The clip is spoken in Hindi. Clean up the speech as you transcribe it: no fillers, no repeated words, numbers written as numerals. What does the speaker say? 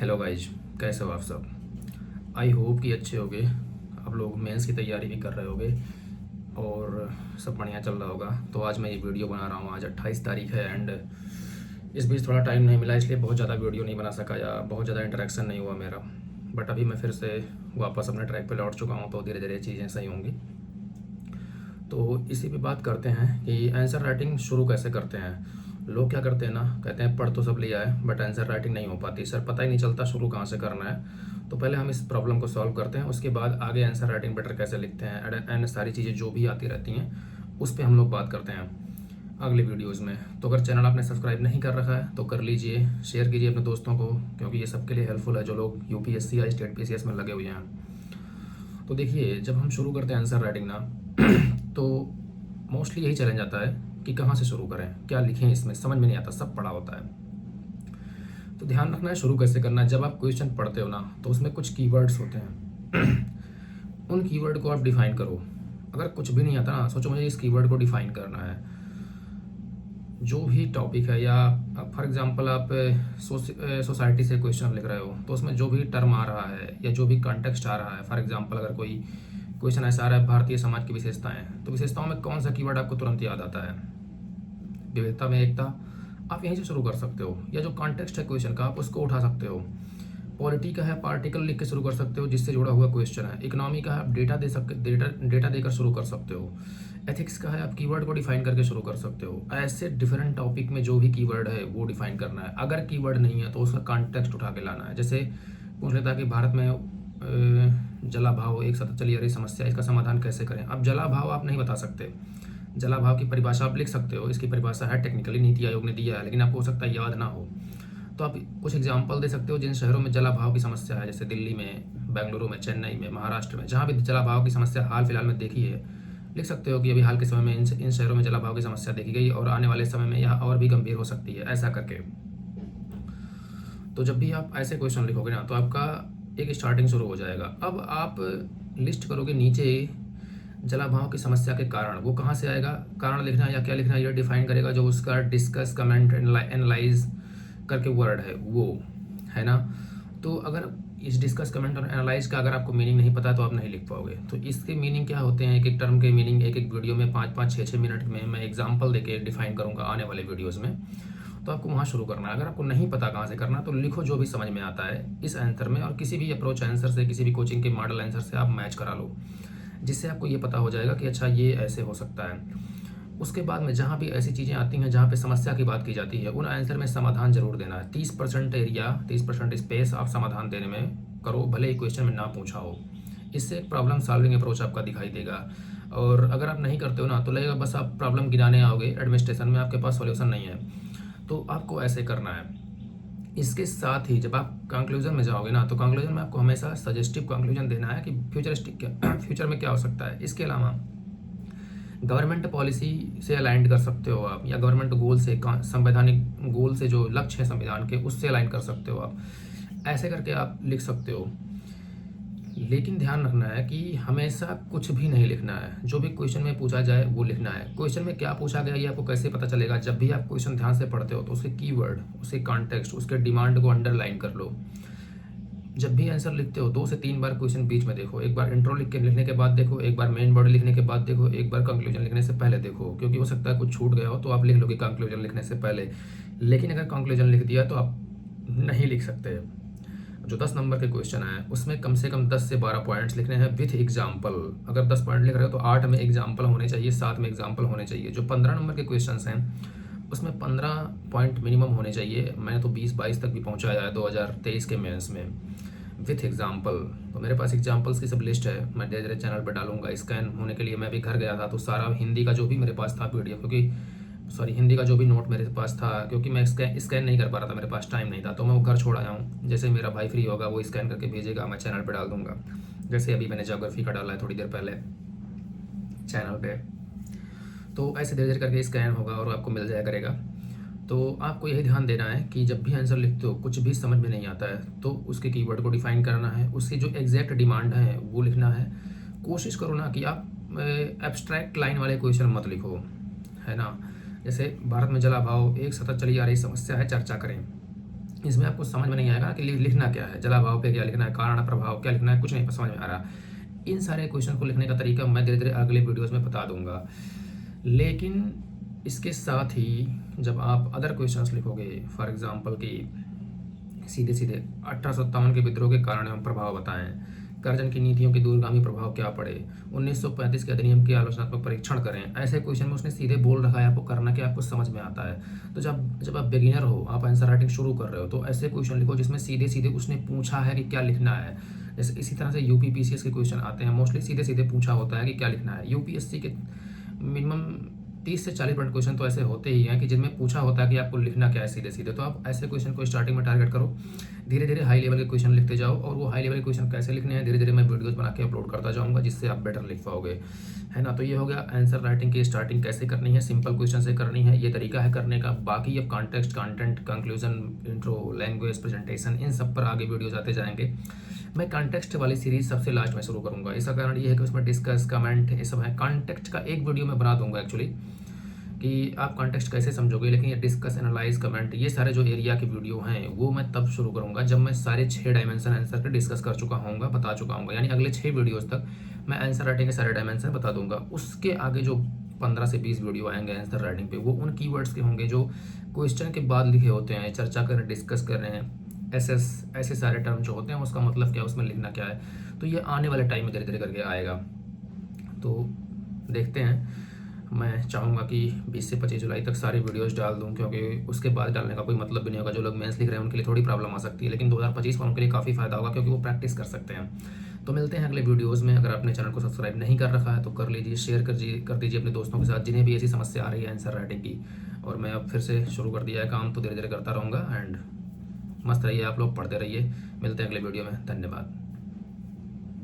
हेलो गाइज, कैसे हो आप सब। आई होप कि अच्छे होगे। आप लोग मेंस की तैयारी भी कर रहे होगे और सब बढ़िया चल रहा होगा। तो आज मैं ये वीडियो बना रहा हूँ। आज 28 तारीख है एंड इस बीच थोड़ा टाइम नहीं मिला, इसलिए बहुत ज़्यादा वीडियो नहीं बना सका या बहुत ज़्यादा इंटरेक्शन नहीं हुआ मेरा। बट अभी मैं फिर से वापस अपने ट्रैक पे लौट चुका हूँ, तो धीरे धीरे चीज़ें सही होंगी। तो इसी पे बात करते हैं कि आंसर राइटिंग शुरू कैसे करते हैं। लोग क्या करते हैं ना, कहते हैं पढ़ तो सब लिया है बट आंसर राइटिंग नहीं हो पाती सर, पता ही नहीं चलता शुरू कहाँ से करना है। तो पहले हम इस प्रॉब्लम को सॉल्व करते हैं, उसके बाद आगे आंसर राइटिंग बेटर कैसे लिखते हैं एंड सारी चीज़ें जो भी आती रहती हैं उस पर हम लोग बात करते हैं अगले वीडियोज़ में। तो अगर चैनल आपने सब्सक्राइब नहीं कर रखा है तो कर लीजिए, शेयर कीजिए अपने दोस्तों को, क्योंकि ये सबके लिए हेल्पफुल है जो लोग यूपीएससी या स्टेट पीसीएस में लगे हुए हैं। तो देखिए, जब हम शुरू करते हैं आंसर राइटिंग ना तो मोस्टली यही चैलेंज आता है कि कहाँ से शुरू करें, क्या लिखें, इसमें समझ में नहीं आता, सब पढ़ा होता है। तो ध्यान रखना है शुरू कैसे करना है। जब आप क्वेश्चन पढ़ते हो ना तो उसमें कुछ कीवर्ड्स होते हैं उन कीवर्ड को आप डिफाइन करो। अगर कुछ भी नहीं आता ना, सोचो मुझे इस कीवर्ड को डिफाइन करना है। जो भी टॉपिक है, या फॉर एग्जांपल आप सोसाइटी से क्वेश्चन लिख रहे हो तो उसमें जो भी टर्म आ रहा है या जो भी कॉन्टेक्स्ट आ रहा है, फॉर एग्जांपल अगर कोई क्वेश्चन ऐसा आ रहा है भारतीय समाज की विशेषताएं, तो विशेषताओं में कौन सा कीवर्ड आपको तुरंत याद आता है? विविधता में एकता, आप यहीं से शुरू कर सकते हो। या जो कॉन्टेक्स्ट है क्वेश्चन का आप उसको उठा सकते हो। पॉलिटी का है, पार्टिकल लिख के शुरू कर सकते हो जिससे जुड़ा हुआ क्वेश्चन है। इकोनॉमी का है, आप डेटा दे सकते, डेटा देकर शुरू कर सकते हो। एथिक्स का है, आप कीवर्ड को डिफाइन करके शुरू कर सकते हो। ऐसे डिफरेंट टॉपिक में जो भी कीवर्ड है वो डिफाइन करना है। अगर कीवर्ड नहीं है तो उसका कॉन्टेक्स्ट उठा के लाना है। जैसे पूछ लेता है कि भारत में जलाभाव एक सतत चली आ रही समस्या, इसका समाधान कैसे करें। अब जलाभाव आप नहीं बता सकते, जलाभाव की परिभाषा आप लिख सकते हो, इसकी परिभाषा है टेक्निकली नीति आयोग ने दिया है, लेकिन आपको हो सकता है याद ना हो। तो आप कुछ एग्जाम्पल दे सकते हो जिन शहरों में जलाभाव की समस्या है, जैसे दिल्ली में, बेंगलुरु में, चेन्नई में, महाराष्ट्र में, जहाँ भी जलाभाव की समस्या हाल फिलहाल में देखी है। लिख सकते हो कि अभी हाल के समय में इन शहरों में जलाभाव की समस्या देखी गई और आने वाले समय में यह और भी गंभीर हो सकती है, ऐसा करके। तो जब भी आप ऐसे क्वेश्चन लिखोगे ना तो आपका एक स्टार्टिंग शुरू हो जाएगा। अब आप लिस्ट करोगे नीचे जलाभाव की समस्या के कारण, वो कहाँ से आएगा, कारण लिखना है या क्या लिखना है, ये डिफाइन करेगा जो उसका डिस्कस, कमेंट, एनालाइज करके वर्ड है वो, है ना। तो अगर इस डिस्कस, कमेंट और एनालाइज का अगर आपको मीनिंग नहीं पता तो आप नहीं लिख पाओगे। तो इसके मीनिंग क्या होते हैं, एक एक टर्म के मीनिंग एक एक वीडियो में 5-5, 6-6 मिनट में मैं एग्जाम्पल देके डिफाइन करूँगा आने वाले वीडियोज़ में। तो आपको वहाँ शुरू करना है। अगर आपको नहीं पता कहाँ से करना तो लिखो जो भी समझ में आता है इस आंसर में, और किसी भी अप्रोच आंसर से, किसी भी कोचिंग के मॉडल आंसर से आप मैच करा लो, जिससे आपको ये पता हो जाएगा कि अच्छा ये ऐसे हो सकता है। उसके बाद में जहाँ भी ऐसी चीज़ें आती हैं जहाँ पे समस्या की बात की जाती है, उन आंसर में समाधान जरूर देना है। 30% एरिया, 30% स्पेस आप समाधान देने में करो, भले ही क्वेश्चन में ना पूछा हो। इससे प्रॉब्लम सॉल्विंग अप्रोच आपका दिखाई देगा। और अगर आप नहीं करते हो ना तो लगेगा बस आप प्रॉब्लम गिनाने आओगे एडमिनिस्ट्रेशन में, आपके पास सॉल्यूशन नहीं है। तो आपको ऐसे करना है। इसके साथ ही जब आप कंक्लूजन में जाओगे ना तो कंक्लूजन में आपको हमेशा सजेस्टिव कंक्लूजन देना है कि फ्यूचरिस्टिक क्या फ्यूचर में क्या हो सकता है। इसके अलावा गवर्नमेंट पॉलिसी से अलाइन कर सकते हो आप, या गवर्नमेंट गोल से, संवैधानिक गोल से, जो लक्ष्य है संविधान के, उससे अलाइन कर सकते हो आप। ऐसे करके आप लिख सकते हो। लेकिन ध्यान रखना है कि हमेशा कुछ भी नहीं लिखना है, जो भी क्वेश्चन में पूछा जाए वो लिखना है। क्वेश्चन में क्या पूछा गया ये आपको कैसे पता चलेगा? जब भी आप क्वेश्चन ध्यान से पढ़ते हो तो उसके कीवर्ड, उसके कॉन्टेक्स्ट, उसके डिमांड को अंडरलाइन कर लो। जब भी आंसर लिखते हो 2 से 3 बार क्वेश्चन बीच में देखो। एक बार इंट्रो लिख के लिखने के बाद देखो, एक बार मेन बॉडी लिखने के बाद देखो, एक बार कंक्लूजन लिखने से पहले देखो, क्योंकि हो सकता है कुछ छूट गया हो तो आप लिख लोगे कंक्लूजन लिखने से पहले। लेकिन अगर कंक्लूजन लिख दिया तो आप नहीं लिख सकते। जो 10 नंबर के क्वेश्चन है उसमें कम से कम 10 से 12 पॉइंट्स लिखने हैं विथ एग्जाम्पल। अगर 10 पॉइंट लिख रहे हो तो 8 में एग्जाम्पल होने चाहिए, 7 में एग्जाम्पल होने चाहिए। जो 15 नंबर के क्वेश्चन हैं उसमें 15 पॉइंट मिनिमम होने चाहिए। मैंने तो 20-22 तक भी पहुंचाया है 2023 के मेंस में विथ एग्जाम्पल। तो मेरे पास एग्जाम्पल्स की सब लिस्ट है, मैं धीरे धीरे चैनल पर डालूंगा। स्कैन होने के लिए मैं भी घर गया था तो सारा हिंदी का जो भी मेरे पास था पीडीएफ, क्योंकि हिंदी का जो भी नोट मेरे पास था, क्योंकि मैं स्कैन नहीं कर पा रहा था, मेरे पास टाइम नहीं था, तो मैं वो घर छोड़ आया हूँ। जैसे मेरा भाई फ्री होगा वो स्कैन करके भेजेगा, मैं चैनल पे डाल दूंगा। जैसे अभी मैंने ज्योग्राफी का डाला है थोड़ी देर पहले चैनल पे। तो ऐसे धीरे धीरे करके स्कैन होगा और आपको मिल जाया करेगा। तो आपको यही ध्यान देना है कि जब भी आंसर लिखते हो कुछ भी समझ में नहीं आता है तो उसके कीवर्ड को डिफाइन करना है, उसकी जो एग्जैक्ट डिमांड है वो लिखना है। कोशिश करो ना कि आप एब्स्ट्रैक्ट लाइन वाले क्वेश्चन मत लिखो, है ना। जैसे भारत में जलाभाव एक सतत चली आ रही समस्या है, चर्चा करें। इसमें आपको समझ में नहीं आएगा कि लिखना क्या है, जलाभाव पे क्या लिखना है, कारण प्रभाव क्या लिखना है, कुछ नहीं समझ में आ रहा। इन सारे क्वेश्चन को लिखने का तरीका मैं धीरे धीरे अगले वीडियोस में बता दूंगा। लेकिन इसके साथ ही जब आप अदर क्वेश्चंस लिखोगे, फॉर एग्जांपल कि सीधे सीधे 1857 के विद्रोह के कारण एवं प्रभाव बताएं, कर्जन की नीतियों के दूरगामी प्रभाव क्या पड़े, 1935 के अधिनियम के आलोचनात्मक परीक्षण करें, ऐसे क्वेश्चन में उसने सीधे बोल रखा है आपको करना क्या, आपको समझ में आता है। तो जब आप बिगिनर हो, आप आंसर राइटिंग शुरू कर रहे हो, तो ऐसे क्वेश्चन लिखो जिसमें सीधे सीधे उसने पूछा है कि क्या लिखना है। जैसे इसी तरह से यूपी पीसीएस के क्वेश्चन आते हैं, मोस्टली सीधे सीधे पूछा होता है कि क्या लिखना है। यूपीएससी के मिनिमम 30 से 40% क्वेश्चन तो ऐसे होते ही हैं कि जिनमें पूछा होता है कि आपको लिखना क्या है सीधे सीधे। तो आप ऐसे क्वेश्चन को स्टार्टिंग में टारगेट करो, धीरे धीरे हाई लेवल के क्वेश्चन लिखते जाओ, और वो हाई लेवल के क्वेश्चन कैसे लिखने हैं धीरे धीरे मैं वीडियोस बना के अपलोड करता जाऊंगा, जिससे आप बेटर लिख पाओगे, है ना। तो ये हो गया आंसर राइटिंग की स्टार्टिंग कैसे करनी है, सिंपल क्वेश्चन से करनी है, ये तरीका है करने का। बाकी अब context, content, conclusion, intro, language, presentation, इन सब पर आगे वीडियोज आते जाएंगे। मैं कॉन्टेक्स्ट वाली सीरीज सबसे लास्ट में शुरू करूंगा। इसका कारण ये है कि उसमें डिस्कस, कमेंट, ये सब है। कॉन्टेक्स्ट का एक वीडियो मैं बना दूंगा एक्चुअली, कि आप कॉन्टेक्स्ट कैसे समझोगे, लेकिन ये डिस्कस, एनालाइज, कमेंट, ये सारे जो एरिया के वीडियो हैं वो मैं तब शुरू करूंगा जब मैं सारे 6 डायमेंशन आंसर के डिस्कस कर चुका होऊंगा, बता चुका हूँगा। यानी अगले 6 वीडियोज़ तक मैं आंसर राइटिंग के सारे डायमेंशन बता दूंगा। उसके आगे जो 15 से 20 वीडियो आएंगे आंसर राइटिंग पे, वो उन कीवर्ड्स के होंगे जो क्वेश्चन के बाद लिखे होते हैं, चर्चा कर रहे हैं, डिस्कस कर रहे हैं, ऐसे सारे टर्म जो होते हैं उसका मतलब क्या है, उसमें लिखना क्या है। तो ये आने वाले टाइम में धीरे धीरे करके आएगा। तो देखते हैं, मैं चाहूँगा कि 20 से 25 जुलाई तक सारी वीडियोस डाल दूँ, क्योंकि उसके बाद डालने का कोई मतलब भी नहीं होगा। जो लोग मेंस लिख रहे हैं उनके लिए थोड़ी प्रॉब्लम आ सकती है, लेकिन 2025 में उनके लिए काफ़ी फ़ायदा होगा, क्योंकि वो प्रैक्टिस कर सकते हैं। तो मिलते हैं अगले वीडियोज़ में। अगर आपने चैनल को सब्सक्राइब नहीं कर रखा है तो कर लीजिए, शेयर कर दीजिए अपने दोस्तों के साथ जिन्हें भी ऐसी समस्या आ रही है आंसर राइटिंग की। और मैं अब फिर से शुरू कर दिया है काम, तो धीरे धीरे करता रहूँगा। एंड मस्त रहिए आप लोग, पढ़ते रहिए। मिलते हैं अगले वीडियो में, धन्यवाद।